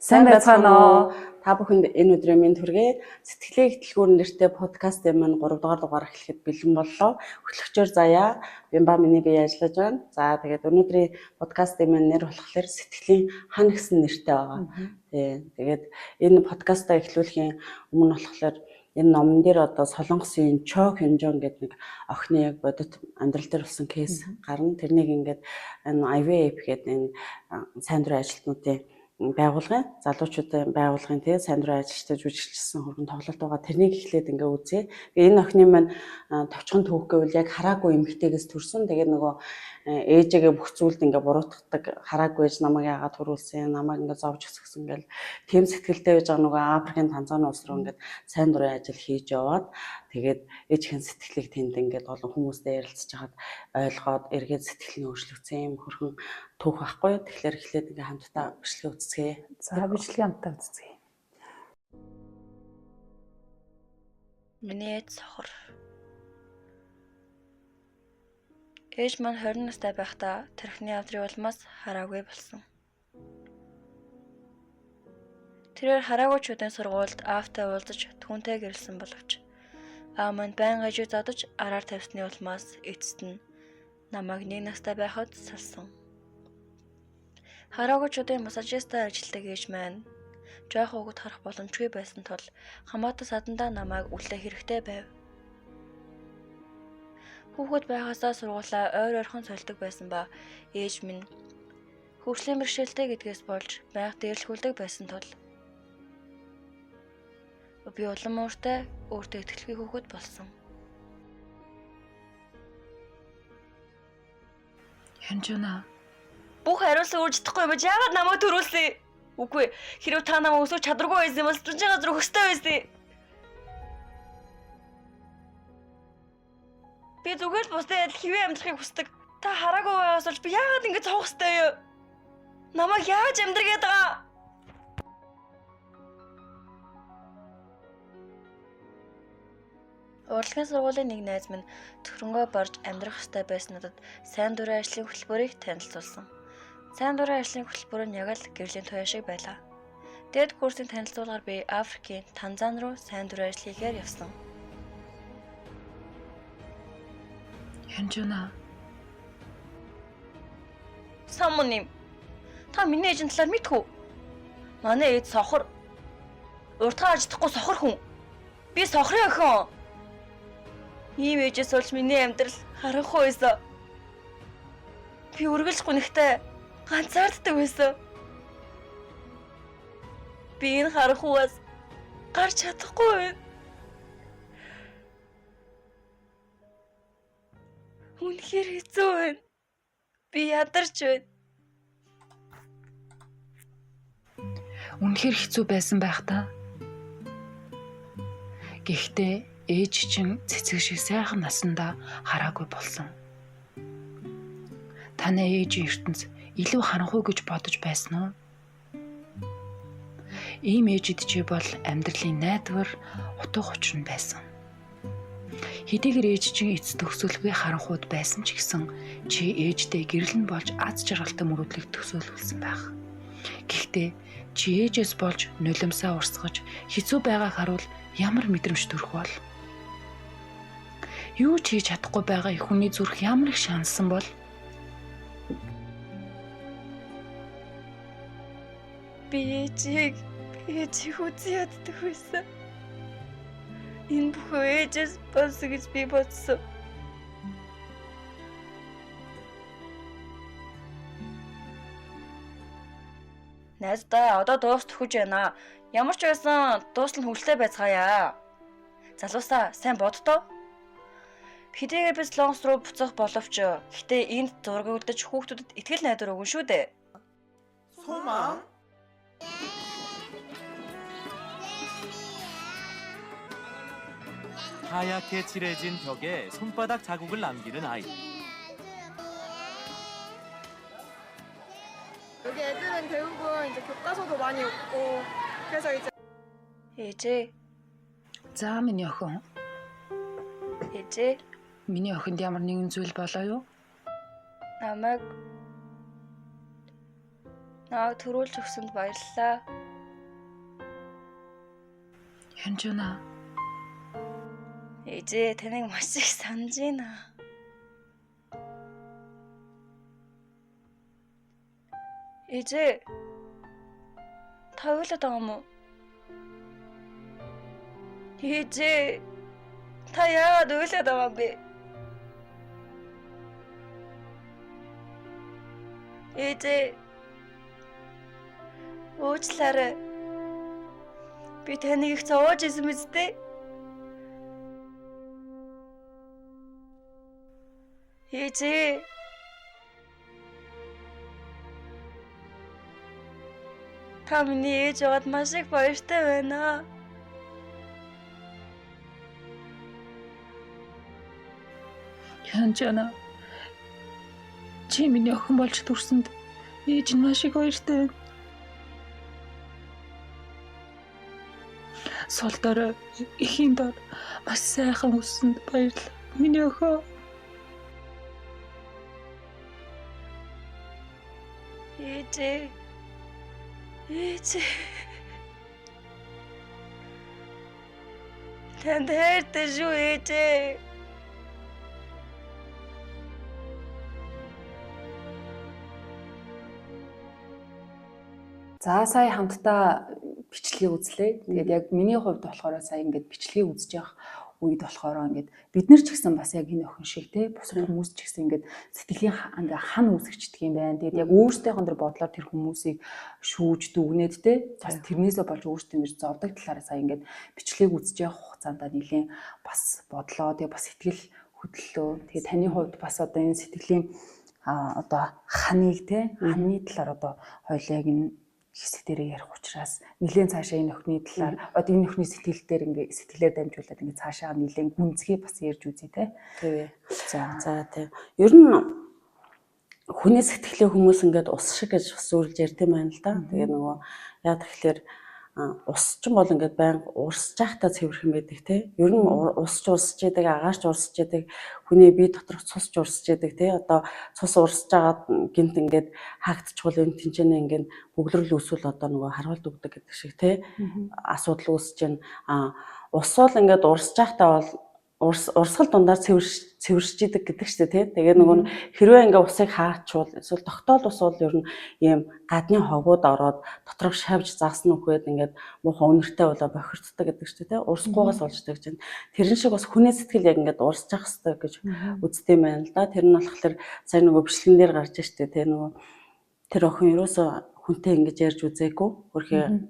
Сайн байцгаана уу? Та бүхэнд энэ өдрийн мэнд хүргэе. Сэтгэлийн хөтөлбөр нэртэй подкастын маань 3 дугаар дугаар эхлэхэд бэлэн боллоо. Хөтлөгчөөр заяа Бямба миний бие ажиллаж байна. За тэгээд өнөөдрийн подкастын маань нэр болохоор сэтгэлийн хан гэсэн нэртэй байгаа. Тэгээд энэ подкастаа эхлүүлэхийн өмнө болохоор энэ номон дээр одоо Солонгосын Чо Хёнжон гэдэг нэг охины яг бодит амьдрал дээр болсон кейс гарна. Тэрнийг ингээд энэ IVF гэдэг энэ сайн дурын ажилтнуудын байгуулгын залуучуудын байгуулгын тэгээ сайн дурын ажилчдад жүжиглсэн хөргөн тоглолт байгаа. Тэрнийг эхлээд ингээ үзье. Энэ охины маань товчхон төвх гэвэл яг хараагүй эмэгтэйгээс төрсөн. Тэгээд нөгөө ээжигээ бүх зүйлд ингээ буруутгадаг, хараагүй ээж намайг яагаад төрүүлсэн, намайг ингээ зовж өсгсөн гэл тийм сэтгэлтэй байж байгаа нөгөө Африкийн Танзани улс руу ингээ сайн дурын ажил хийж яваад тэгээд ээжийн сэтгэлийг тэнд ингээ олон хүмүүстэй ярилцж хагаад ойлгоод эргээд сэтгэл нь өөрчлөгдсөн юм хөргөн түүх байхгүй. Тэгэхээр эхлээд ингээ хамтдаа бичлэгээ үзцгээе. За бичлэгээ хамтдаа үзцгээе. Миний ээж сохор. Ээж маань 20 настай байхдаа тархины авдрын улмаас хараагүй болсон. Тэрээр хараагуйчуудын сургуульд аавтай уулзаж түүнтэй гэрэлсэн боловч аав маань байнга ижиг задаж араар тавьсны улмаас эцэст нь намайг 1 настай байхад салсан. Хараагуйчуудын массажистаар ажилладаг ээж маань жоох өгöd харах боломжгүй байсан тул хамаатан садандаа намайг үлдэх хэрэгтэй байв. Хүүхэд байхасаа сургуулаа ойр ойрхон сольдог байсан ба ээж минь хөгжлийн бэрхшээлтэй гэдгээс болж байнга дээрлэхүүлдэг байсан тул би улам ууртай өөртөө итгэлгүй хүүхэд болсон. Хянжана. Бүх хариулсан үрж чадахгүй юм чи яагаад намайг төрүүлсэн? Үгүй хэрвээ та намайг өсгөх чадваргүй байсан юм бол зүрхний газар өгөхтэй байсан. Би зүгээр л бусдын адил хэвээ амьдрахыг хүсдэг. Та хараагүй байгаас болж би яагаад ингэж цавах хэвтэй юу? Намайг яаж амьдргээд байгаа? Урлагийн сургуулийн нэг найз минь төхрөнгөө борж амьдрах хэвтэй байсан надад сайн дурын ажлын хөтөлбөрийг танилцуулсан. Сайн дурын ажлын хөтөлбөр нь яг л гэрлийн туяа шиг байлаа. Дээд курсын танилцуулгаар би Африкийн Танзани руу сайн дурын ажил хийхээр явсан. Хянжана. Самуним. Та миний ээжийн талаар мэдэх үү? Манай ээж сохор. Уртгаа ажиллахгүй сохор хүн. Би сохрын охин. Ийм ээжээс болж миний амьдрал харанхуй байсан. Би үргэлж гүнхтэй ганцаарддаг байсан. Би энэ харанхуйгаас гарч чадахгүй байна. Үнэхээр хэцүү байна. Би ядарч байна. Үнэхээр хэцүү байсан байх та. Гэхдээ ээж чинь цэцэг шиг сайхан насандаа хараагүй болсон. Таны ээжийн ертөнц илүү харанхуй гэж бодож байсан уу? Ийм ээжид чи бол амьдралын найдвар утга учир нь байсан. Хэдийгээр ээж чинь эцэст төсөөлгүй харанхуйд байсан ч гэсэн чи ээжтэй гэрэлэн болж аз жаргалтай мөрөдлийг төсөөлүүлсэн байх. Гэхдээ чи ээжээс болж нулимсаа урсгаж хэцүү байгааг харуул ямар мэдрэмж төрөх бол? Юу ч хийж чадахгүй байгаа их хүний зүрх ямар их шаналсан бол? Би ээжийг үзий яддаг байсан. Энэ бүхэн ээжээс болсон гэж би бодсон. Найздаа одоо дуус төхөж байна. Ямар ч байсан дуустал нь хөвгөлтэй байцгаая. Залуусаа сайн бодтоо. Хэдийгээр бид Солонгос руу буцах боловч гэхдээ энд зураг үлдэж хүүхдүүдэд итгэл найдвар өгнө шүү дээ. 소망. 하얗게 칠해진 벽에 손바닥 자국을 남기는 아이. 여기 애들은 대부분 이제 교과서도 많이 없고 그래서 이제 ээжээ За миний охин. Ээжээ Миний охинд ямар нэгэн зүйл болоо юу? намайг төрүүлж өгсөнд баярлалаа. Хянжуна. Ээжээ таныг маш их санаж байна. Ээжээ та уйлаад байгаа юм уу? Ээжээ та яагаад уйлаад байгаа юм бэ? Ээжээ уучлаарай. Би таныг их зовоож исэн биз дээ. Ээжээ та миний ээж яваад маш их баяртай байна. Хянжуна. Чи миний охин болж төрсөнд ээж нь маш их баяртай. Сул дорой эхийн дор маш сайхан өссөнд баярлалаа. Миний охин. Ээжээ. Ээжээ. Танд хайртай шүү ээжээ. За сая хамтдаа бичлэгийг үзлээ. Тэгээд яг миний хувьд болохоор сая ингээд бичлэгийг үзэж явах үед болохоор ингээд бид нар ч гэсэн бас яг энэ охин шиг те бусад хүмүүс ч гэсэн ингээд сэтгэлийн ингээ хан үүсгчдэг юм байна. Тэгээд яг өөртөөхөн төр бодлоор тэр хүмүүсийг шүүж дүгнээд те бас тэрнээсээ болж өөртөө ингэж зовдөг талаараа сая ингээд бичлэгийг үзэж явах хугацаанд нэлийн бас бодлоо тэгээд бас сэтгэл хөдлөлөө. Тэгээд таны хувьд бас одоо энэ сэтгэлийн одоо ханыг те ханы талаар одоо хоёлаа яг энэ хэсэгтэрээ ярих учраас нэлийн цаашаа энэ охины талаар одоо энэ охины сэтгэлээр дамжуулаад ингээ цаашаа нэлийн гүнзгий бас ярьж үзье те. Тэгээ. За тийм. Ер нь хүний сэтгэлээ хүмүүс ингээд ус шиг гэж бас зөвлөж ярьд юм байна л да. Тэгээ нөгөө яа тэгэхээр ус ч юм бол ингээд байнга урсж байхдаа цэвэрхэн байдаг те. Ер нь усч урсж яадаг, агаарч урсж яадаг, хүний бие доторх цусч урсж яадаг те. Одоо цус урсж байгаад гинт ингээд хаагдчихвал энэ тэнцэнэ ингээд бөглөрөл үүсвэл одоо нөгөө харгалт өгдөг гэдэг шиг те. Асуудал үүсэж байна. Ус бол ингээд урсж байхдаа бол урсгал дундаар цэвэршиж идэг гэдэг чинь тий. Тэгээ нөгөө хэрвээ ингээ усыг хаачвал эсвэл тогтоол ус бол ер нь ийм гадны хогууд ороод доторх шавж загсан үхээд ингээд муухай үнэртэй болоо бохирддаг гэдэг чинь тий. Урсгуугаас болждаг чинь. Тэрэн шиг бас хүний сэтгэл яг ингээд урсж явах хэрэгтэй гэж үздэг юм байна л да. Тэр нь болохоор сая нөгөө бичлэгэн дээр гарч штэ тий. Нөгөө тэр охин ерөөсөө хүнтэй ингэж ярьж үзээгүй.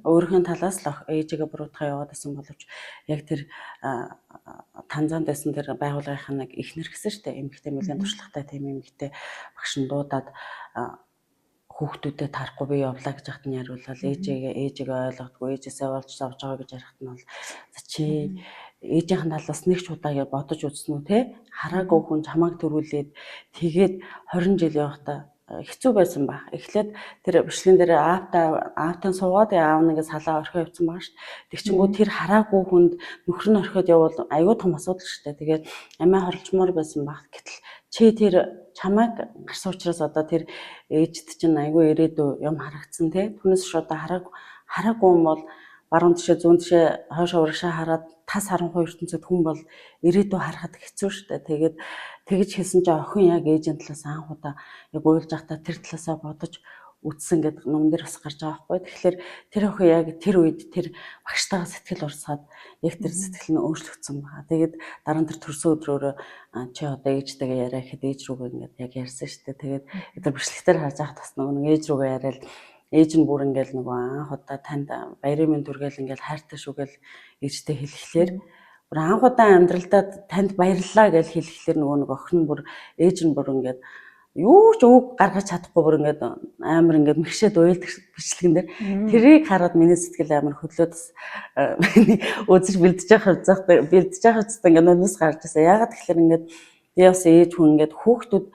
Өөрийнхөө талаас л ээжигээ буруутгаа яваад байсан боловч яг тэр Танзанд байсан тэр байгууллагын нэг ихнэр гэсэн штэ эмэгтэй мөлийн туршлагатай тийм эмэгтэй багш нь дуудаад хүүхдүүдэд тарахгүй би явлаа гэж хат нь яриулаад ээжигээ ойлгодгүй ээжээсээ олж авч байгаа гэж ярихт нь бол чи ээжийнхэн талаас нэг ч удаа бодож үзсэн үү те хараагүй хүн чамайг төрүүлээд тэгээд 20 жил явахдаа хэцүү байсан баг. Эхлээд тэр бичлэгэн дээр аавтан суугаад аав нэгээ салаа орхио явцсан баг шүү. Тэгчингүү тэр хараагүй хүнд нөхөр нь орхиод явбал аюу тум асуудал шүү дээ. Тэгээд амиа хорлчмоор байсан баг. Гэтэл чи тэр чамайг гарсан учраас одоо тэр ээжд чинь аюу ирээдүй юм харагдсан те. Түүнээс ч одоо хараагүй юм бол баруун тишээ зүүн тишээ хойш урагшаа хараад тас харанхуй ертөнцид хүн бол ирээдүй харахад хэцүү шүү дээ. Тэгээд тэгж хэлсэн чинь охин яг ээжийн талаас анх удаа яг уйлж байхдаа тэр талаасаа бодож үтсэн гэдэг ном дээр бас гарч байгаа байхгүй. Тэгэхээр тэр охин яг тэр үед тэр багштайгаа сэтгэл урсгаад яг тэр сэтгэл нь өөрчлөгдсөн байгаа. Тэгээд дараа нь тэр төрсөн өдрөөр чи одоо ээжтэйгээ яриа гэхэд ээж рүүгээ ингээд яг ярьсан шүү дээ. Тэгээд тэр бичлэгтэр харж байхад бас нөгөө ээж рүүгээ яриад ээж нь бүр ингээл нөгөө анх удаа танд баярын мэнд түргээл ингээл хайртай шүүгээл ээжтэй хэлэхлээр бүр анх удаа амьдралдаа танд баярлалаа гэж хэлэхлээр нөгөө нэг охин бүр ээж нь бүр ингээд юу ч үг гаргаж чадахгүй бүр ингээд амар ингээд мэгшээд уйлдаг бичлэгэн дээр тэрийг хараад миний сэтгэл амар хөдлөөд үзэж бэлдэж явах хэвчээ ингээд нөөс гарч ирсэн. Ягаад тэгэхээр ингээд би бас ээж хүн ингээд хүүхдүүд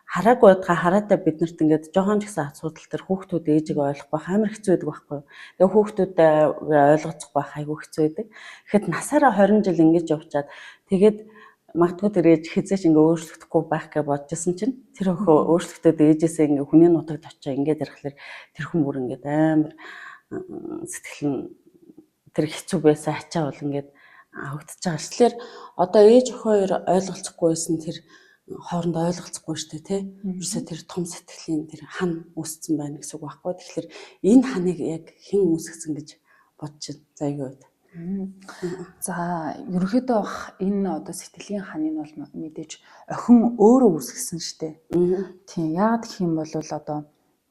хараагүй удаа хараатай биднэрт ингээд жоохон ч гэсэн асуудал төр хүүхдүүд ээжийг ойлгохгүй амар хэцүү байдаг байхгүй. Тэгээ хүүхдүүдээ ойлгоцохгүй байх айгүй хэцүү байдаг. Тэгэхэд насаараа 20 жил ингэж явчаад тэгээд магадгүй тэр ээж хизээч ингээ өөрчлөгдөхгүй байх гэж бодчихсон чинь тэр охин өөрчлөгдөд ээжээсээ ингээ хүний нутагт очиж ингээ ярихлаар тэр хүн бүр ингээ амар сэтгэл нь тэр хэцүү байсан ачаа бол ингээ хөвдөж байгаа ш. Тэгэхээр одоо ээж охин хоёр ойлголцохгүй байсан тэр хоорондоо ойлголцохгүй шүү дээ тий. Юусе тэр том сэтгэлийн тэр хан үүссэн байна гэсэн үг байхгүй. Тэгэхээр энэ ханыг яг хэн үүсгэсэн гэж бодож байна. За юу вэ? За ерөнхийдөө энэ одоо сэтгэлийн ханыг бол мэдээж охин өөрөө үүсгэсэн шүү дээ. Тийм яагаад гэх юм бол одоо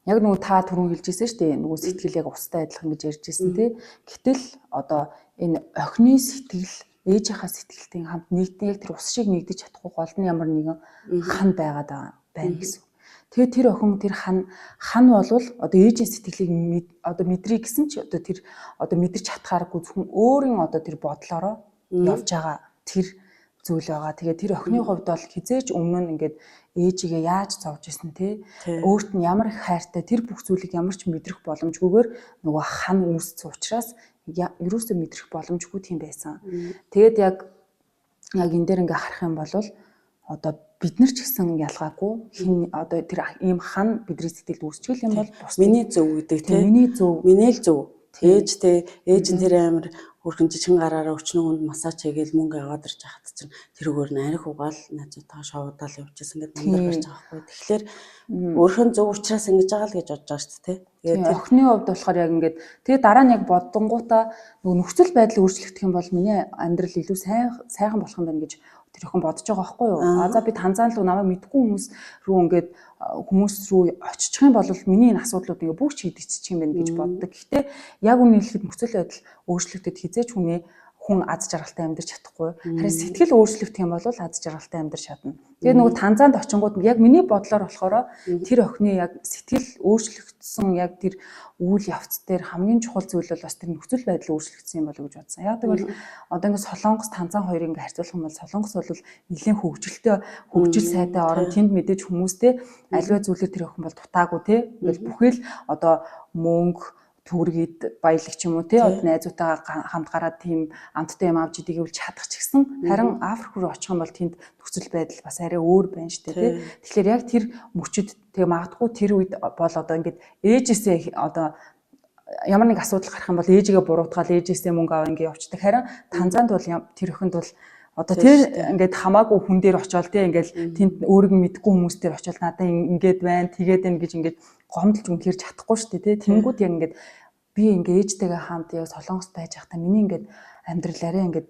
яг нөгөө та түрүүн хэлжсэн шүү дээ. Нөгөө сэтгэл яг устай адилхан гэж ярьжсэн тий. Гэтэл одоо энэ охины сэтгэл ээжийнхаа сэтгэлтэй хамт нэгдэн яг тэр ус шиг нэгдэж чадахгүй гол нь ямар нэгэн хан байгаад байна гэсэн. Тэгээ тэр охин тэр хан болвол одоо ээжийн сэтгэлийг одоо мэдрий гэсэн чи одоо тэр одоо мэдэрч чадхааргүй зөвхөн өөрийн одоо тэр бодлороо явж байгаа тэр зүйл байгаа. Тэгээ тэр охины хувьд бол хизээч өмнө нь ингээд ээжигээ яаж зовж исэн те өөрт нь ямар их хайртай тэр бүх зүйлийг ямар ч мэдрэх боломжгүйгээр нөгөө хан үүссэн учраас ерөөсөө мэдрэх боломжгүй тийм байсан. Тэгээд яг энэ дээр ингээ харах юм бол одоо бид нар ч гэсэн ялгаагүй хин одоо тэр ийм хан бидний сэтгэлд үүсчихэл юм бол миний зөв гэдэг тийм миний л зөв ээжтэй ээж нь тэр амар хөрхэн жижигэн гараараа өчнөө хүнд массаж хийгээл мөнгө аваад ирж хахад чинь тэр өгөр нь арх угаал найзуудаа шоудаал явчихсан гэдэг мундар гарч байгаа байхгүй. Тэгэхээр өөрхөн зөв учраас ингэж байгаа л гэж бодож байгаа шүү дээ. Тэгээд охины хувьд болохоор яг ингээд тэгээд дараа нь яг бодонгуудаа нөгөө нөхцөл байдал өөрчлөгдөх юм бол миний амьдрал илүү сайхан болох юм байна гэж тэр охин бодож байгаа байхгүй юу? За би танзаан руу намайг мэдгүй хүмүүс рүү ингээд хүмүүс рүү очих юм бол миний энэ асуудлууд ингээ бүх шийдэгдчих юм байна гэж боддог. Гэхдээ яг үнэ хэлэхэд нөхцөл байдал өөрчлөгдөд хизээч хүн аз жаргалтай амьдарч чадахгүй. Харин сэтгэл өөрчлөгдөх юм бол аз жаргалтай амьдарч чадна. Тэгээд нөгөө танзаанд очингууд яг миний бодлоор болохоор тэр охины яг сэтгэл өөрчлөгдсөн яг тэр үйл явц дээр хамгийн чухал зүйл бол бас тэр нөхцөл байдал өөрчлөгдсөн юм болов уу гэж бодсон. Яг тэгвэл одоо ингээ Солонгос танзан хоёрыг ингээ харьцуулах юм бол Солонгос бол нэлээд хөгжил сайтай орн тэнд мэдээж хүмүүстэй аливаа зүйлээр тэр охин бол дутаагүй те. Ингээл бүхэл одоо мөнгө төгрөгийг баялаг ч юм уу тий одоо найзуудтайгаа хамт гараад тийм амттай юм авч идэгвэл чадах ч гэсэн харин Африк руу очих юм бол тэнд нөхцөл байдал бас арай өөр байна шүү дээ тий. Тэгэхээр яг тэр мөчөд тэгээ магадгүй тэр үед бол одоо ингээд ээжээсээ одоо ямар нэг асуудал гарах юм бол ээжигээ буруутгаал ээжээсээ мөнгө аваа ингээд явцдаг. Харин Танзанд бол тэр охинд бол одоо тэр ингээд хамаагүй хүн дээр очиод тий ингээд тэнд өөрийг мэдгүй хүмүүс дээр очиод надаа ингээд байна тэгээд байна гэж ингээд гомдолж үнэхээр чадахгүй шүү дээ тий. Тэнгүүд яг ингээд би ингээд ээжтэйгээ хамт яг Солонгост байж байхдаа миний ингээд амьдрал арай ингээд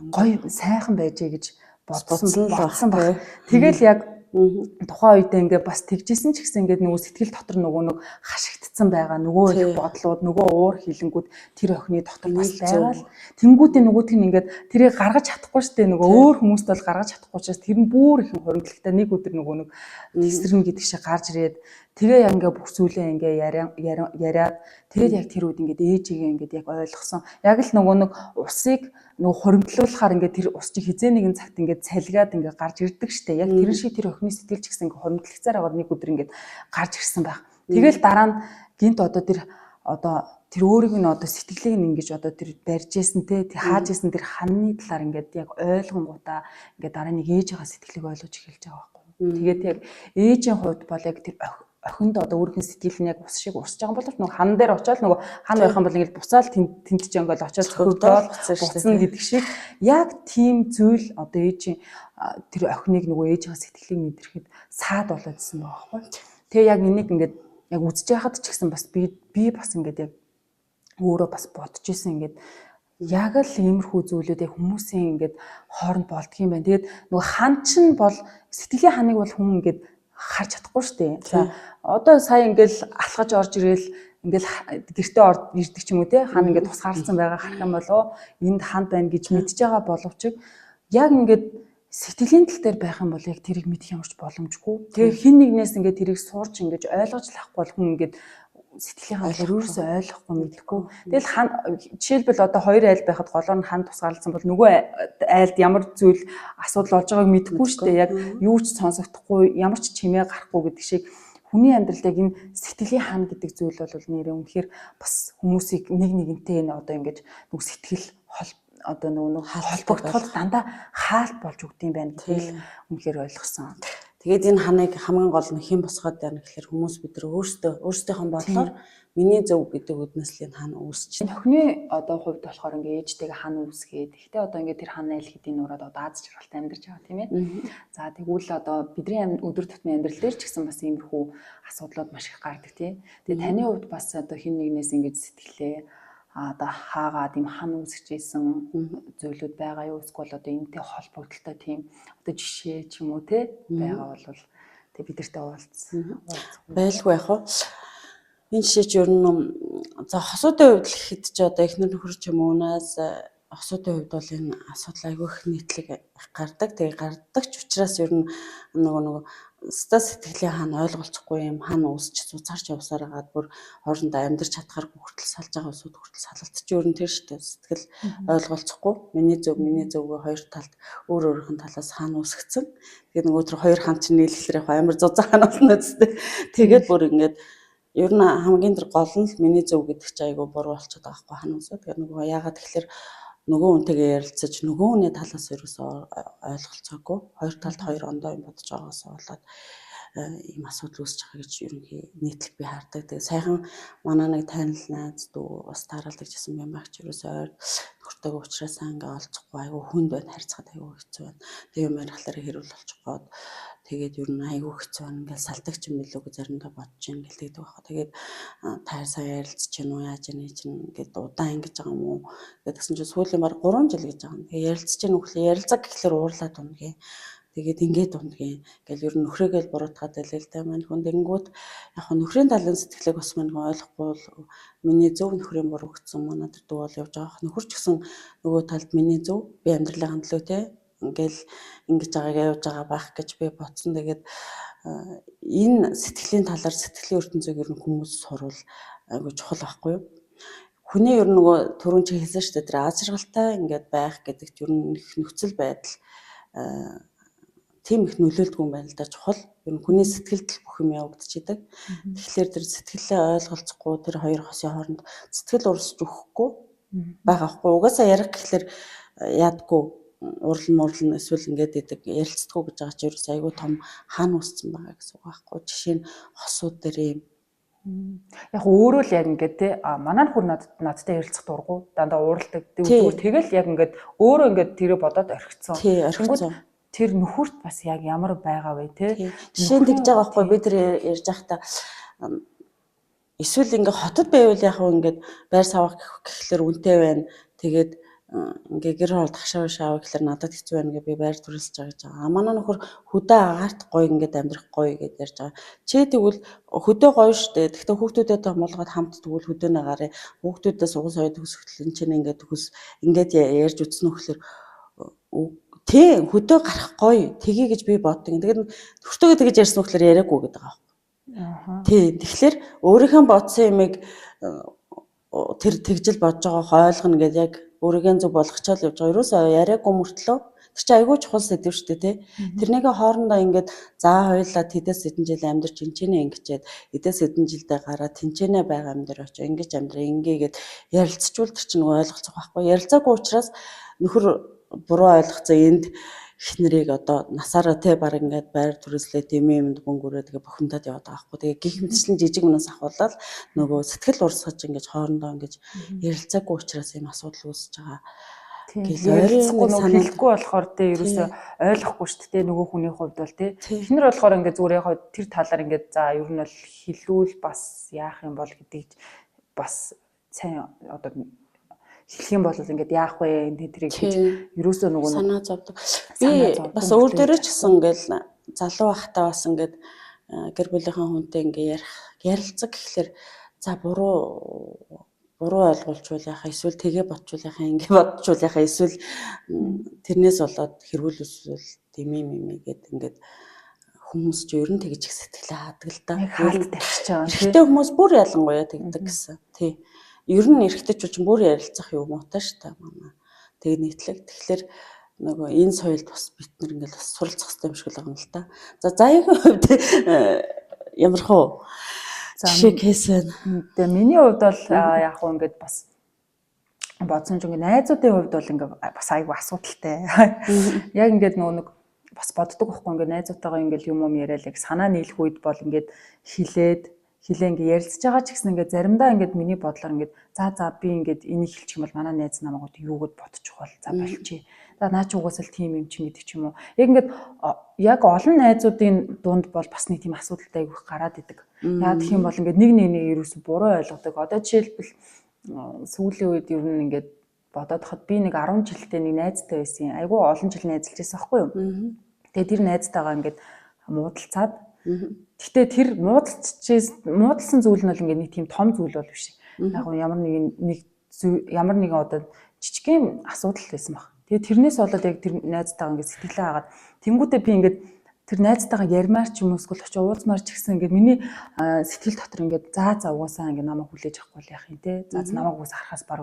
гоё сайхан байжээ гэж бодсон баг. Тэгэл яг тухайн үедээ ингээд бас тэгжсэн ч гэсэн ингээд нөгөө сэтгэл дотор нөгөө нэг хашигдсан байгаа нөгөө их бодлууд нөгөө уур хилэнгүүд тэр охины дотор бас байгаа л тэнгүүдээ нөгөөдг нь ингээд тэрийг гаргаж чадахгүй штэ нөгөө өөр хүмүүст бол гаргаж чадахгүй учраас тэр нь бүр их хоримтлагтай нэг өдөр нөгөө нэг тесрэн гэдэг шиг гарч ирээд тэгээ яг ингээд бүх зүйлээ ингээд яриад тэгээд яг тэр үед ингээд ээжигээ ингээд яг ойлгосон яг л нөгөө нэг усыг нөгөө хоримтлуулахаар ингээд тэр ус чинь хизээ нэгэн цагт ингээд цалгаад ингээд гарч ирдэг штэ яг тэр шиг тэр охины сэтгэл ч гэсэн ингээд хоримтлагцаар аваад нэг өдөр ингээд гарч ирсэн байх. Тэгэл дараа нь гинт одоо тэр өөрийг нь одоо сэтгэлийг нь ингэж одоо тэр барьж ийсэн те хааж ийсэн тэр ханны талаар ингээд яг ойлгонгуудаа ингээд дараа нэг ээжийнхаа сэтгэлийг ойлгож эхэлж байгаа байхгүй. Тэгээд яг ээжийн хувьд бол яг тэр охинд одоо өөрийнхөө сэтгэл нь яг ус шиг усж байгаа боловч нөгөө хан дээр очиод нөгөө хан байх юм бол ингээд буцаал тэнд ч ингээд очиод зөвхөдөл буцна гэдэг шиг яг тийм зүйл одоо ээжийн тэр охиныг нөгөө ээжийнхаа сэтгэлийг мэдрэхэд саад болоодсэн байгаа байхгүй. Тэгээ яг энийг ингээд яг үзэж яхад ч гэсэн бас би бас ингээд яг өөрөө бас бодож исэн ингээд яг л иймэрхүү зүйлүүд яг хүмүүсийн ингээд хооронд болдгийм байна. Тэгээд нөгөө хан чинь бол сэтгэлийн ханыг бол хүн ингээд харж чадахгүй шүү дээ. За одоо сая ингээл алхаж орж ирээл ингээл гэртээ ирдэг ч юм уу те хан ингээд тусгаарлцсан байгаа харах юм болоо энд ханд байна гэж мэдж байгаа боловч яг ингээд сэтгэлийн тал дээр байх юм бол яг тэрийг мэдэх юмш боломжгүй. Тэгээ хин нэгнээс ингээд тэрийг сурч ингээд ойлгож лахгүй бол хүн ингээд сэтгэлийн хандлаар ерөөсөө ойлгохгүй мэдэхгүй. Тэгэл жишээлбэл одоо хоёр айл байхад голоор нь хан тусгаарлцсан бол нөгөө айлд ямар зүйл асуудал болж байгааг мэдэхгүй шүү дээ. Яг юу ч сонсогдохгүй, ямар ч чимээ гарахгүй гэдэг шиг хүний амьдралд яг энэ сэтгэлийн хан гэдэг зүйл бол нэрээ үнэхээр бас хүмүүсийг нэг нэгнтэй энэ одоо ингээд нэг сэтгэл одоо нөгөө холбогдоход дандаа хаалт болж өгдөм байна гэдгийг үнэхээр ойлгосон. Тэгээд энэ ханыг хамгийн гол нь хэн босгоод байна гэхээр хүмүүс бид нар өөрсдийнхөө бодлоор миний зөв гэдэг үднэс л энэ хан үүсч байна. Охины одоо хувьд болохоор ингээ ээжтэйгээ хан үүсгээд гэхдээ одоо ингээ тэр хан айл хэдийн нураад одоо аз жаргалтай амьдарч байгаа тийм ээ. За тэгвэл одоо бидний өдөр тутмын амьдрал дээр ч гэсэн бас иймэрхүү асуудлууд маш их гардаг тийм. Тэгээд таны хувьд бас одоо хин нэгнээс ингээ сэтгэлээ одоо хаагаад юм хан үүсгэжсэн зүйлүүд байгаа юу эсвэл одоо энэтэй холбогдолтой тийм одоо жишээ ч юм уу те байгаа бол тэг бидэртэй уулзсан байлгүй яг хаа энэ жишээ ч ер нь за хосуудын хувьд л гэхэд ч одоо эхнэр нөхөр ч юм уунаас хосуудын хувьд бол энэ асуудал айгүй их нийтлэг гардаг. Тэгээ гардаг ч учраас ер нь нөгөө сэтгэлийн хан ойлголцохгүй юм хан үүсч цуцаарч явсаар хагаад бүр хоорондоо амьдарч чадхааргүй хүртэл салж байгаа усуд хүртэл салалт чи ер нь тэр штэ сэтгэл ойлголцохгүй миний зөвгөө хоёр талд өөр өөрийнх нь талаас хан үүсгэсэн. Тэгээд нөгөө тэр хоёр хан чинь нийлэхлээр яг амар зузаан хан болно үстэй. Тэгээд бүр ингээд ер нь хамгийн тэр гол нь миний зөв гэдэг чи айгүй буруу болчиход байгаа хгүй хан үсээ. Тэгээд нөгөө яагаад тэгэхээр нөгөө үнтэйгээ ярилцаж нөгөө хүний талаас ерөөсөө ойлголцоогүй хоёр талд хоёр ондоо юм бодож байгаагаас болоод ийм асуудал үүсэж байгаа гэж ерөнхий нийтлэг би хардаг. Тэгээ сайхан манай нэг танил найз дүү бас тааралдаг гэсэн юм багч ерөөсөө ойр нөхөртөйгөө уулзраасаа ингээ олцохгүй айгүй хүнд байна харьцаад айгүй хэцүү байна. Тэгээ юм ярихлаараа хэрүүл болчих гоод тэгээд ер нь айгүй хэцүү байна ингээл салдаг юм билүү гэж заримдаа бодож ин гэлдэг байхгүй. Тэгээд таар сая ярилцж чинь уу яаж яаны чинь ингээд удаан ингэж байгаа юм уу гэдгсэн чинь сүүлийн баг 3 жил гэж байгаа юм. Тэгээ ярилцж чинь үхлээ ярилцаг гэхлээр уурлаад унгийн. Тэгээд ингээд дундгийн ингээл ер нь нөхрөөгээл буруутгаад байлаа л да маань хүн дэнгүүд яг нь нөхрийн талын сэтгэлийг бас маань ойлгохгүй бол миний зөв нөхрийн буруу гэсэн манай тэр дүү бол явж байгаа. Нөхөр ч гэсэн нөгөө талд миний зөв би амьдралын хандлуу те ингээл ингэж байгаагаа явж байгаа байх гэж би бодсон. Тэгээд энэ сэтгэлийн талаар сэтгэлийн ертөнцийг ер нь хүмүүс сурвал айгүй чухал байхгүй юу? Хүний ер нь нөгөө түрүүн чи хэлсэн шүү дээ тэр аз жаргалтай ингээд байх гэдэгт ер нь их нөхцөл байдал тийм их нөлөөлдөг юм байна л да чухал. Ер нь хүний сэтгэлд бүх юм явагдчихэдэг. Тэгэхээр тэр сэтгэлээ ойлголцохгүй тэр хоёр хосын хооронд сэтгэл урсж өгөхгүй байгаа хгүй. Угаасаа ярих гэхэлэр яадгүй урлан эсвэл ингээд идэг ярилцдаггүй гэж байгаа чи ерөөс айгүй том хаан үүссэн байгаа гэсэн үг байхгүй. Жишээ нь хосууд дээр юм яг өөрөө л яг ингээд те манай нөхөр надтай ярилцах дургу дандаа ууралдаг. Тэгэл яг ингээд өөрөө ингээд тэрэ бодоод орхицсон. Тий орхицсон. Тэр нөхөрт бас яг ямар байгаа вэ те жишээ нь тэгж байгаа байхгүй би тэр ярьж байхдаа эсвэл ингээ хотод байвал яг ингээд байр савах гэхлээр үнэтэй байна. Тэгээд ингээ гэр хоол тахшаа шаав гэхлээр надад хэцүү байна гэ би байр төрүүлж байгаа гэж байгаа. Манай нөхөр хөдөө агаарт гоё ингээд амьдрах гоё гэж ярьж байгаа. Чи тэгвэл хөдөө гоё штэ. Гэхдээ хүүхдүүдэд томолгоод хамт тэгвэл хөдөөнө гараа. Хүүхдүүдээ суган соёд төсөөлөл энэ чинь ингээд төгс ингээд ярьж үтсэн үхлээр тий хөдөө гарах гоё тгий гэж би боддог. Тэгээд нөхөртөөгөө тэгж ярьсан үхлээр яриаггүй гэдэг байгаа. Тий тэгэхээр өөрийнхөө бодсон юмыг тэр тэгжил бодож байгаа ойлгоно гэж яг өөрийгөө зөв болгочоод явж байгаа. Ерөөсөө яриаггүй мөртлөө тэр чинь айгүй чухал сэдв шүү дээ тий. Тэрнийгээ хоорондоо ингээд за хоёлаа тэдэс хэдэн жил амьдарч тэнчэнэ ингэчээд эдээс хэдэн жилдээ гараад тэнчэнэ байгаа амьдар очоо ингэж амьдраа ингээгээд ярилцчвал тэр чинь ойлголцох байхгүй. Ярилцаагүй учраас нөхөр буруу ойлгоцоо энд эхнэрийг одоо насаараа те баг ингээд байр төрөслөө дэмэмд бөнгөрөө тэгээ бухимдаад яваад байгаа хгүй. Тэгээ гих мэтчлэн жижиг мөнөөс ахуулаад нөгөө сэтгэл урсгаж ингээд хоорондоо ингээд ярилцаагүй учраас ийм асуудал үүсэж байгаа. Ярилцахгүй нөгөө хэлэхгүй болохоор те ерөөсөө ойлгохгүй шүү дээ нөгөө хүний хувьд бол те эхнэр болохоор ингээд зүгээр яг тэр талаар ингээд за ер нь бол хэлүүл бас яах юм бол гэдгийг бас сайн одоо хэлэх юм бол ингээд яах вэ энэ тэрийг гэж ерөөсөө нөгөө санаа зовдөг. Би бас өөр дөрөө ч гэсэн ингээд залуу байхдаа бас ингээд гэр бүлийнхаа хүнтэй ингээд ярилцаг гэхэлэр за буруу ойлгуулчвал яхаа эсвэл тгээ бодчвал яхаа ингэ бодчвал яхаа эсвэл тэрнээс болоод хэрүүл эсвэл дэмий гэд ингээд хүмүүс ч ер нь тэгж их сэтгэлээ хаадаг л да. Хаалт тавьчих байгаа. Эрэгтэй хүмүүс бүр ялангуяа тэгдэг гэсэн. Тий. Ер нь эрэгтэй ч чинь бүр ярилцах юм уу та ш та манай. Тэгээ нийтлэг. Тэгэхээр нөгөө энэ соёлд бас бид нар ингээд бас суралцах хэрэгтэй юм шиг л байгаа юм л та. За заяагийн хувьд ямар хөө жишээ кейс байна. Тэгээ миний хувьд бол яг хөө ингээд бас бодсон ч ингээд найзуудын хувьд бол ингээд бас айгүй асуудалтай. Яг ингээд нөгөө нэг бас боддог байхгүй ингээд найзуудтайгаа ингээд юм яриад яг санаа нийлэх үед бол ингээд хилээ ингээд ярилцж байгаа ч гэсэн ингээд заримдаа ингээд миний бодлоор ингээд за би ингээд энийг хэлчих юм бол манай найз намайг юу гэд бодчих бол за болчих. За наа чи угаасаа л тийм юм чи гэдэг ч юм уу. Яг ингээд яг олон найзуудын дунд бол бас нэг тийм асуудалтай айгүй гараад идэг. Яа гэх юм бол ингээд нэг ерөөсө буруу ойлгодог. Одоо жишээлбэл сүүлийн үед ер нь ингээд бодоод хад би нэг 10 жилдээ нэг найзтай байсан. Айгүй олон жил найзалж байсан аахгүй юу? Тэгээ тэр найзтайгаа ингээд муудалцаад гэхдээ тэр муудалсан зүйл нь бол ингээд нэг тийм том зүйл бол биш. Яг ямар нэгэн одоо жижигхэн асуудал байсан баг. Тэгээ тэрнээс болоод яг тэр найзтайгаа ингээд сэтгэлээ хагаад тэнгуүтээ би ингээд тэр найзтайгаа ярмаар ч юм уу эсвэл очиж уулзмаар ч гэсэн ингээд миний сэтгэл дотор ингээд за угаасаа ингээд намайг хүлээж авахгүй л яах юм те. За намайг угаасаа харахаас баг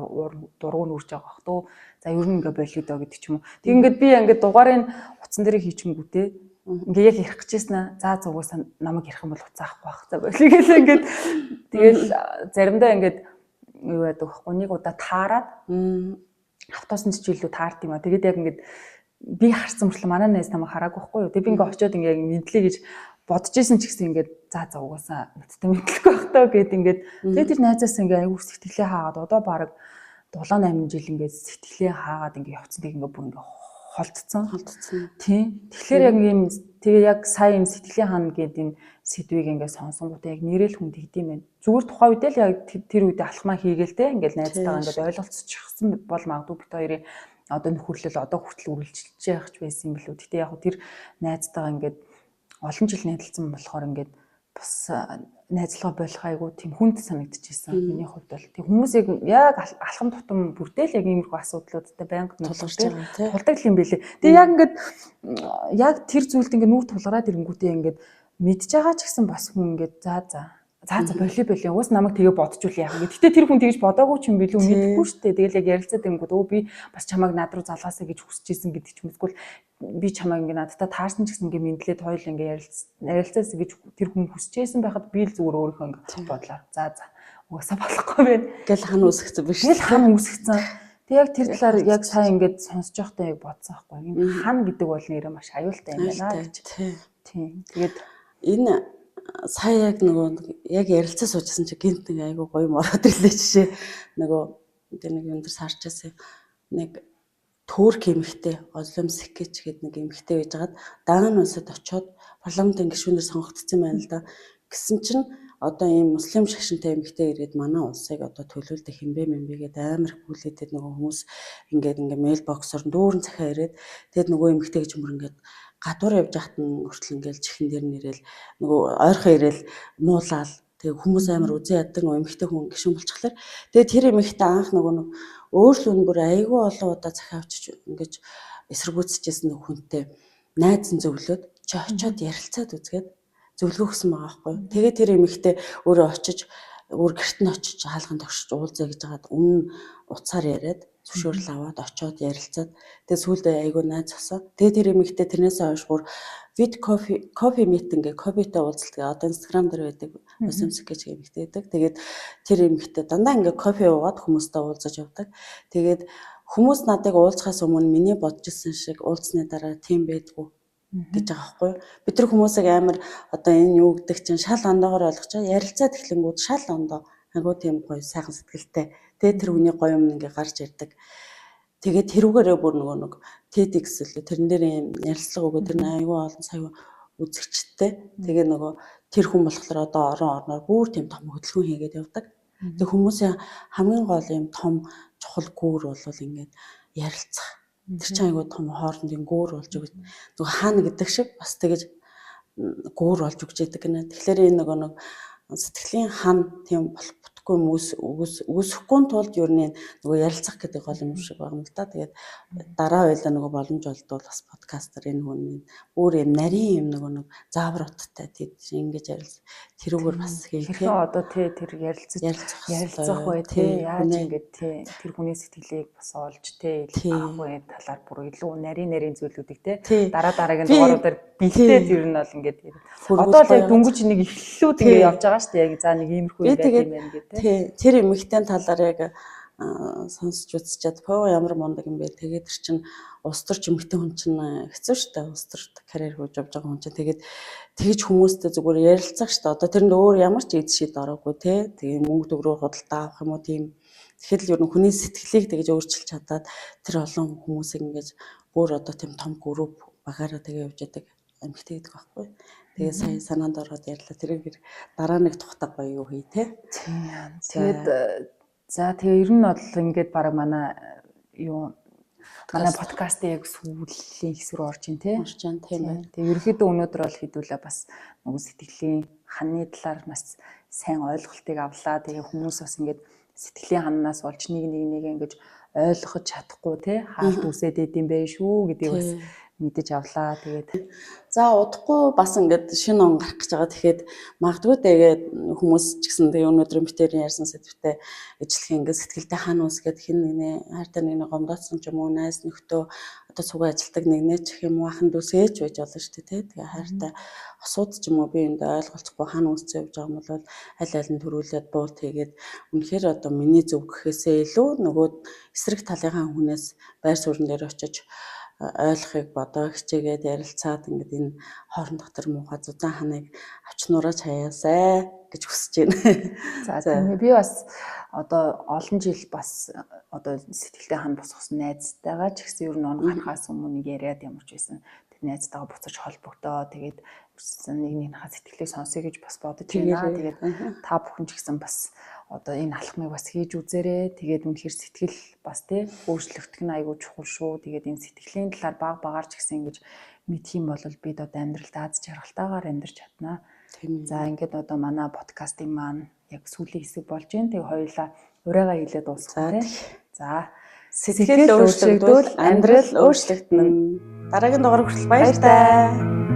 дургуун үрж байгаа бах туу. За ер нь ингээд болио доо гэдэг ч юм уу. Тэг ингээд би ингээд дугаарыг утсан дээр хийчихэнгүүтээ ингээ яг ярих гэжсэн аа. За угаасаа намайг ярих юм бол уцаахгүй бах. За болио гээл ингээд тэгэл заримдаа ингээд юу яадаг байхгүй нэг удаа таарад автоосны чиглэлүүд таард юм а. Тэгээд яг ингээд би харсан мөрчлөө манай найз намайг хараагүй байхгүй юу. Тэг би ингээ очиод ингээ мэдлээ гэж бодож исэн ч гэсэн ингээд за угаасаа надтай мэдлэхгүй байх таа гэд ингээд тэгээд тэр найзаас ингээ аягүй сэтгэлээ хаагаад одоо баг 7-8 жил ингээд сэтгэлээ хаагаад ингээ явцсан. Тэг ингээ бүр ингээ холдсон. Тийм. Тэгэхээр яг юм тэгээ яг сая юм сэтгэлийн хаана гэдэг энэ сэдвийг ингээ сонсонгуудаа яг нэрэл хүн тэгдэм байх. Зүгээр тухайн үедээ л яг тэр үедээ алхмаа хийгээл те ингээл найзтайгаа ингээ ойлголцчихсан бол магадгүй бит хоёрын одоо нөхөрлөл одоо хүртэл үргэлжилж явах ч байсан юм билүү. Гэтэ яг тэр найзтайгаа ингээд олон жил найзалсан болохоор ингээд бас найзлага болох айгуу тийм хүнд санагдчихсэн. Миний хувьд бол тийм хүмүүс яг алхам тутам бүрдэл яг иймэрхүү асуудлуудтай байнга тулдаг юм билээ. Тэгээ яг ингээд яг тэр зүйлд ингээд нүр тулгараад ирэнгүүтээ ингээд мэдж байгаа ч гэсэн бас хүн ингээд за болио уус намайг тэгээ бодчихвол яах вэ. Гэтэ тэр хүн тэгж бодоогүй ч юм билүү мэдэхгүй шүү дээ. Тэгэл яг ярилцаад ирэнгүүт өө би бас чамайг над руу залгаасаа гэж хүсэж исэн гэдэг ч юм эсвэл би чамайг ингээ надтай таарсан ч гэсэн ингээ мэдлээд хоёул ингээ ярилцаас гэж тэр хүн хүсэж исэн байхад би л зүгээр өөрийнхөө ингээ бодлоо. За угаасаа болохгүй байна. Гэл хан үсгцэн биш. Гэл хан үсгцэн. Тэг яг тэр талаар яг сайн ингээд сонсож байхдаа яг бодсон байхгүй. Энэ хан гэдэг бол нэрээ маш аюултай юм байна гэж. Тийм. Тэгээд энэ сая яг нөгөө яг ярилцаа суужсэн чи гинт нэг айгу гоё мороод ирлээ жишээ нөгөө нэг юм дээр сарчаасан нэг Турк эмэгтэй Озлом Секеч гэдэг нэг эмэгтэй байжгаад даан улсад очиод парламентын гишүүнээр сонгогдсон байна л да. Гэсэн чинь одоо ийм муслим шашинтай эмэгтэй ирээд манай улсыг одоо төлөөлдөг хэмбэ мэмбэгээд амар хүлээдэг нөгөө хүмүүс ингээд мэйл боксоор дүүрэн цахиа ирээд тэгэд нөгөө эмэгтэй гэж мөр ингээд гадуур явж хахад нь хүртэл ингээл чихэн дээр нэрэл нөгөө ойрхон ирээл муулаал тэгээ хүмүүс амар үзэн яддаг нөгөө эмэгтэй хүн гişүн болчихлоо. Тэгээ тэр эмэгтэй анх нөгөө өөрлөө нь бүр айгүй олон удаа захиа авчиж ингэж эсэргүүцэжсэн нэг хүнтэй найз нь зөвлөд чи очиод ярилцаад үзгээд зөвлөгөөсөн байгаа байхгүй. Тэгээ тэр эмэгтэй өөрөө очиж өөр гэрт нь очиж хаалганд тогшиж уулзъя гэж хагаад өмнө уцаар яриад зөвшөөрөл аваад очиод ярилцаад тэгээ сүүлдээ айгүй найз зогсоо. Тэгээ тэр эмэгтэй тэрнээс хойш бүр вид кофе митинг кофетэй уулзалт одоо инстаграм дээр байдаг өсөмсг гэж эмэгтэй байдаг. Тэгээд тэр эмэгтэй дандаа ингээ кофе уугаад хүмүүстэй уулзаж явдаг. Тэгээд хүмүүс надыг уулзахаас өмнө миний бодож ирсэн шиг уулзсны дараа тийм байдгүй гэж байгаа байхгүй. Бид нар хүмүүсийг амар одоо энэ юу гэдэг чинь шал ондоогоор ойлгож байгаа. Ярилцаад эхлэнгүүд шал ондоо айгүй тийм гоё сайхан сэтгэлтэй. Тэгээ тэр хүний гоё юм ингээ гарч ирдэг. Тэгээд тэрүүгээрээ бүр нөгөө нэг TEDx л тэрэн дээр юм ярилцлага өгөө тэр айгүй олон сая үзэгчтэй. Тэгээ нөгөө тэр хүн болохоор одоо орноор бүр тийм том хөдөлгөөн хийгээд явдаг. Тэг хүмүүсийн хамгийн гол юм том чухал гүүр бол ингээд ярилцах. Тэр чинь айгүй том хоорондын гүүр болж өгч нөгөө хаана гэдэг шиг бас тэгэж гүүр болж өгч яадаг гэнэ. Тэгэхээр энэ нөгөө сэтгэлийн хан тийм бүтггүй үүсэхгүй тулд ер нь нөгөө ярилцах гэдэг гол юм шиг байна л да. Тэгээд дараа байлаа нөгөө боломж олдвол бас подкастер энэ хүний бүр юм нарийн юм нөгөө заавар уттай тийм ингэж ярилц тэрүүгээр бас хийх. Одоо тэр ярилцах бай тий яаж ингэж тий тэр хүний сэтгэлийг бас олж тий авах бай талаар бүр илүү нарийн зүйлүүдийг тий дараагийн дугааруудаар бэлдээд ер нь бол ингэж одоо л яг дөнгөж нэг эхлэлүүд ингэ явж байгаа шүү дээ. Яг за нэг иймэрхүү юм байт юм байна гэдэг. Тий тэр эмэгтэй талаар яг сонсч үзчихэд поо ямар мундаг юм бэ. Тэгээд тэр чинь улс төрч эмэгтэй хүн чинь хэцүү штэ. Улс төрт карьер хөөж явж байгаа хүн чинь тэгээд тэгж хүмүүстэй зүгээр ярилцах штэ. Одоо тэрэнд өөр ямар ч эд шийд ороогүй те. Тэгээ мөнгө төгрөөр худалдаа авах юм уу тийм. Тэгэхээр л ер нь хүний сэтгэлийг тэгж өөрчилж чадаад тэр олон хүмүүсийг ингэж бүр одоо тийм том групп багаараа тэгээ явж яадаг эмэгтэй гэдэг байхгүй. Тэгээ сая санаанд ороод ярьлаа. Тэрийг дараа нэг тухтаг гоё юу хий те. Тийм. Тэгээд за тэгээ ер нь бол ингээд баг манай подкастын яг сүүлийн хэсэг рүү орж ин те. Орж ин тийм байна. Тэгээ ерөөхдөө өнөөдөр бол хэдүүлээ бас нөгөө сэтгэлийн ханы талаар бас сайн ойлголтыг авлаа. Тэгээ хүмүүс бас ингээд сэтгэлийн ханаас болж нэг ингэж ойлгож чадахгүй те хаалт үсээд идэм байх шүү гэдгийг бас мэдэж авлаа. Тэгээд за удахгүй бас ингээд шинэ он гарах гэж байгаа. Тэгэхэд магадгүй тэгээд хүмүүс ч гэсэн тэгээ өнөөдөр битэрийн ярьсан сэдвтэй ижлэх ингээд сэтгэлдээ хаана үсгээд хин нэгнээ хайртай нэгнээ гомдоцсон ч юм уу найз нөхдөө одоо цугаа ажилдаг нэгнээ ч гэх юм уу ахын дүүсээж байж болно шүү дээ. Тэгээ хайртай осууд ч юм уу би энд ойлголцохгүй хаана үсцээ явж байгаа юм бол аль нь төрүүлээд буут хийгээд үнэхээр одоо миний зөв гэхээсээ илүү нөгөө эсрэг талынхаа хүнээс байр суурин дээр очиж ойлгохыг бодоо хичээгээд ярилцаад ингээд энэ хоорондох тэр муухай зузаан ханыг авч нурааж хаяасай гэж хүсэж байна. За тийм би бас одоо олон жил бас одоо сэтгэлтэй хан босгосон найзтайгаа ч гэсэн ер нь он гарахаас өмнө яриад ямар ч байсан тэр найзтайгаа буцаж холбогдоо тэгээд нэгнийхээ сэтгэлийг сонсъё гэж бас бодож байна. Тэгээд та бүхэн ч гэсэн бас одоо энэ алхмыг бас хийж үзээрэй. Тэгээд үнэхээр сэтгэл бас тий өөрчлөгдөх нь айгүй чухал шүү. Тэгээд энэ сэтгэлийн талаар багаар ч гэсэн ингэж мэдх юм бол бид одоо амьдралд аз жаргалтайгаар амьдарч чаднаа. За ингээд одоо манай подкастын маань яг сүүлийн хэсэг болж байна. Тэгээд хоёулаа урайгаа хэлээд дуусгая тий. За сэтгэл өөрчлөгдвөл амьдрал өөрчлөгдөнө. Дараагийн дугаар хүртэл баяр таа.